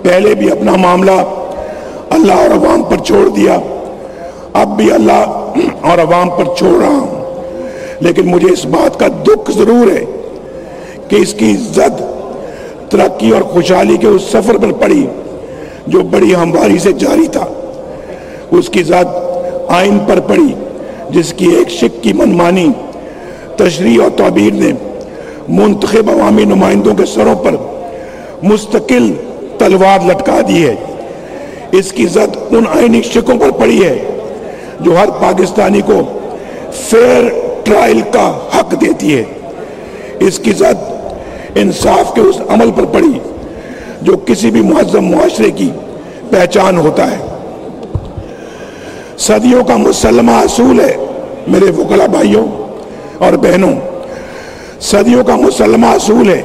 पहले भी अपना मामला अल्लाह और अवाम पर छोड़ दिया, अब भी अल्लाह और अवाम पर छोड़ रहा हूं। लेकिन मुझे इस बात का दुख जरूर है कि इसकी इज्जत तरक्की और खुशहाली के उस सफर पर पड़ी जो बड़ी हमवारी से जारी था। उसकी इज्जत आइन पर पड़ी जिसकी एक शिक की मनमानी तशरीह और ताबीर ने मुंतखब अवामी नुमाइंदों के सरों पर मुस्तकिल तलवार लटका दी है। इसकी इज्जत उन आईनी शिकों पर पड़ी है जो हर पाकिस्तानी को फेयर ट्रायल का हक देती है। इसकी इज्जत इंसाफ के उस अमल पर पड़ी जो किसी भी मुहज्जम मुआशरे की पहचान होता है। सदियों का मुसल्लमा असूल है मेरे वकला भाइयों और बहनों, सदियों का मुसल्लमा असूल है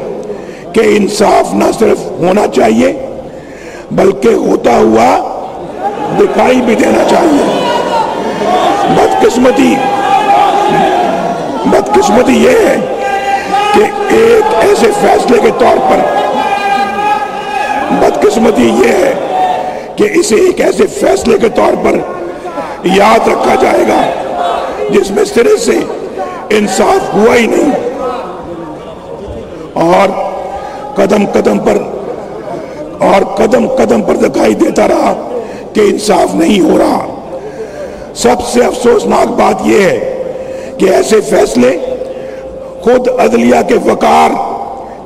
कि इंसाफ न सिर्फ होना चाहिए बल्कि होता हुआ दिखाई भी देना चाहिए। बदकिस्मती यह है कि एक ऐसे फैसले के तौर पर बदकिस्मती यह है कि इसे एक ऐसे फैसले के तौर पर याद रखा जाएगा जिसमें सिरे से इंसाफ हुआ ही नहीं और कदम कदम पर दिखाई देता रहा कि इंसाफ नहीं हो रहा। सबसे अफसोसनाक बात यह है कि ऐसे फैसले खुद अदलिया के वकार,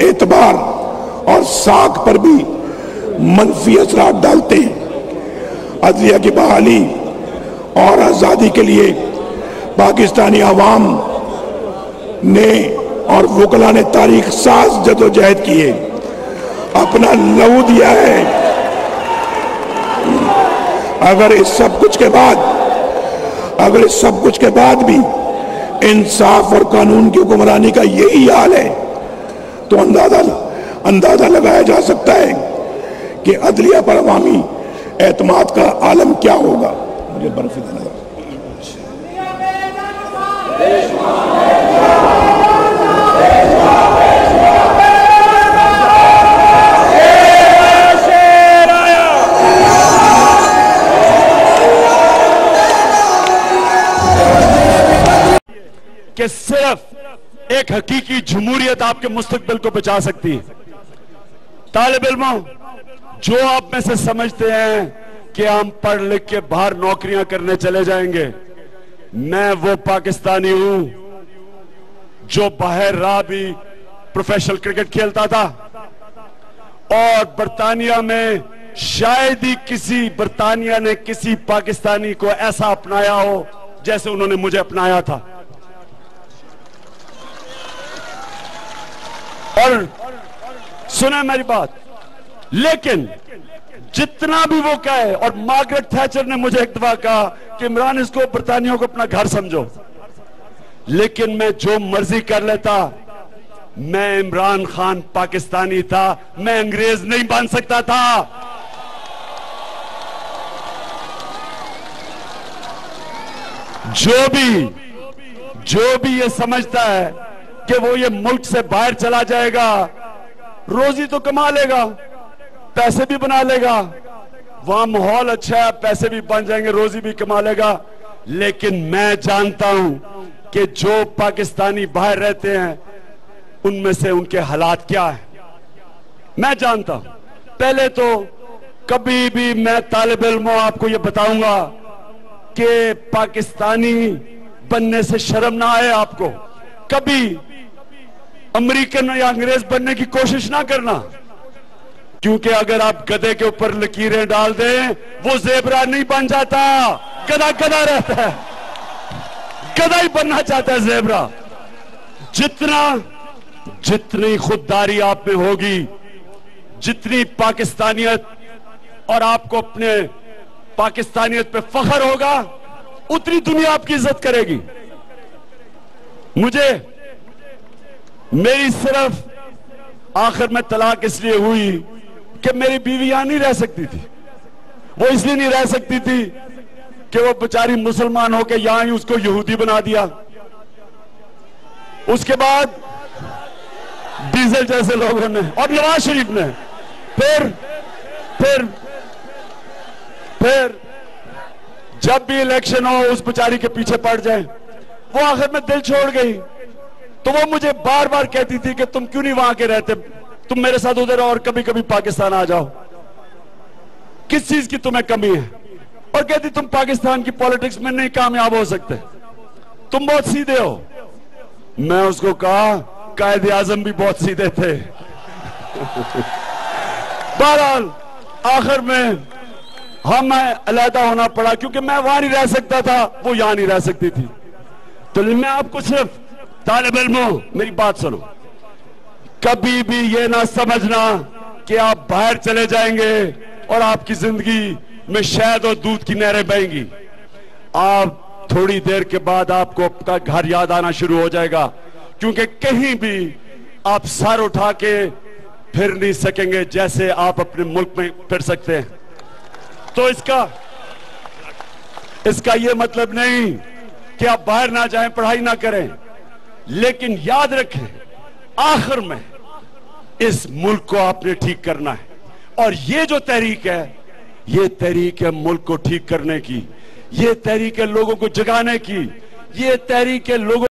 एतबार और साख पर भी मनफी असरात डालते हैं। अदलिया की बहाली और आजादी के लिए पाकिस्तानी अवाम ने और वकला ने तारीख साज जदोजहद की है, अपना लहू दिया है। अगर इस सब कुछ के बाद भी इंसाफ और कानून की हुक्मरानी का यही हाल है तो अंदाजा लगाया जा सकता है कि अदलिया पर अवामी एतमाद का आलम क्या होगा। मुझे बर्फ देना कि सिर्फ एक हकीकी जमहूरियत आपके मुस्तकबिल को बचा सकती है। तालिब इल्मों, जो आप में से समझते हैं कि हम पढ़ लिख के बाहर नौकरियां करने चले जाएंगे, मैं वो पाकिस्तानी हूं जो बाहर रहा भी प्रोफेशनल क्रिकेट खेलता था और बरतानिया में शायद ही किसी बरतानिया ने किसी पाकिस्तानी को ऐसा अपनाया हो जैसे उन्होंने मुझे अपनाया था। और सुने मेरी बात, लेकिन जितना भी वो कहे, और मार्गरेट थैचर ने मुझे एक दफा कहा कि इमरान, इसको बरतानिया को अपना घर समझो, लेकिन मैं जो मर्जी कर लेता, मैं इमरान खान पाकिस्तानी था, मैं अंग्रेज नहीं बन सकता था। जो भी ये समझता है कि वो ये मुल्क से बाहर चला जाएगा, रोजी तो कमा लेगा, पैसे भी बना लेगा, वहां माहौल अच्छा है, पैसे भी बन जाएंगे, रोजी भी कमा लेगा, लेकिन मैं जानता हूं कि जो पाकिस्तानी बाहर रहते हैं उनमें से उनके हालात क्या है, मैं जानता हूं। पहले तो कभी भी मैं तालिब इल्मों आपको यह बताऊंगा कि पाकिस्तानी बनने से शर्म ना आए आपको, कभी अमेरिकन या अंग्रेज बनने की कोशिश ना करना, क्योंकि अगर आप गधे के ऊपर लकीरें डाल दें वो ज़ेबरा नहीं बन जाता, गधा गधा रहता है, गधा ही बनना चाहता है ज़ेबरा। जितनी खुददारी आप में होगी, जितनी पाकिस्तानियत और आपको अपने पाकिस्तानियत पे फख्र होगा, उतनी दुनिया आपकी इज्जत करेगी। मेरी सिर्फ आखिर में तलाक इसलिए हुई कि मेरी बीवी यहां नहीं रह सकती थी। वो इसलिए नहीं रह सकती थी कि वो बेचारी मुसलमान होकर यहां ही उसको यहूदी बना दिया। उसके बाद डीजल जैसे लोगों ने और नवाज शरीफ ने फिर फिर जब भी इलेक्शन हो उस बेचारी के पीछे पड़ जाए। वो आखिर में दिल छोड़ गई तो वो मुझे बार बार कहती थी कि तुम क्यों नहीं वहां के रहते, तुम मेरे साथ उधर और कभी कभी पाकिस्तान आ जाओ, किस चीज की तुम्हें कमी है। और कहती तुम पाकिस्तान की पॉलिटिक्स में नहीं कामयाब हो सकते, तुम बहुत सीधे हो। मैं उसको कहा कायदे आजम भी बहुत सीधे थे। बहरहाल आखिर में हमें अलहदा होना पड़ा क्योंकि मैं वहां नहीं रह सकता था, वो यहां नहीं रह सकती थी। तो मैं आपको सिर्फ तालिब इल्मों मेरी बात सुनो, कभी भी ये ना समझना कि आप बाहर चले जाएंगे और आपकी जिंदगी में शहद और दूध की नहरें बहेंगी। आप थोड़ी देर के बाद आपको आपका घर याद आना शुरू हो जाएगा, क्योंकि कहीं भी आप सर उठा के फिर नहीं सकेंगे जैसे आप अपने मुल्क में फिर सकते हैं। तो इसका यह मतलब नहीं कि आप बाहर ना जाएं, पढ़ाई ना करें, लेकिन याद रखें आखिर में इस मुल्क को आपने ठीक करना है। और ये जो तहरीक है, ये तहरीक है मुल्क को ठीक करने की, ये तहरीक है लोगों को जगाने की, ये तहरीक है लोगों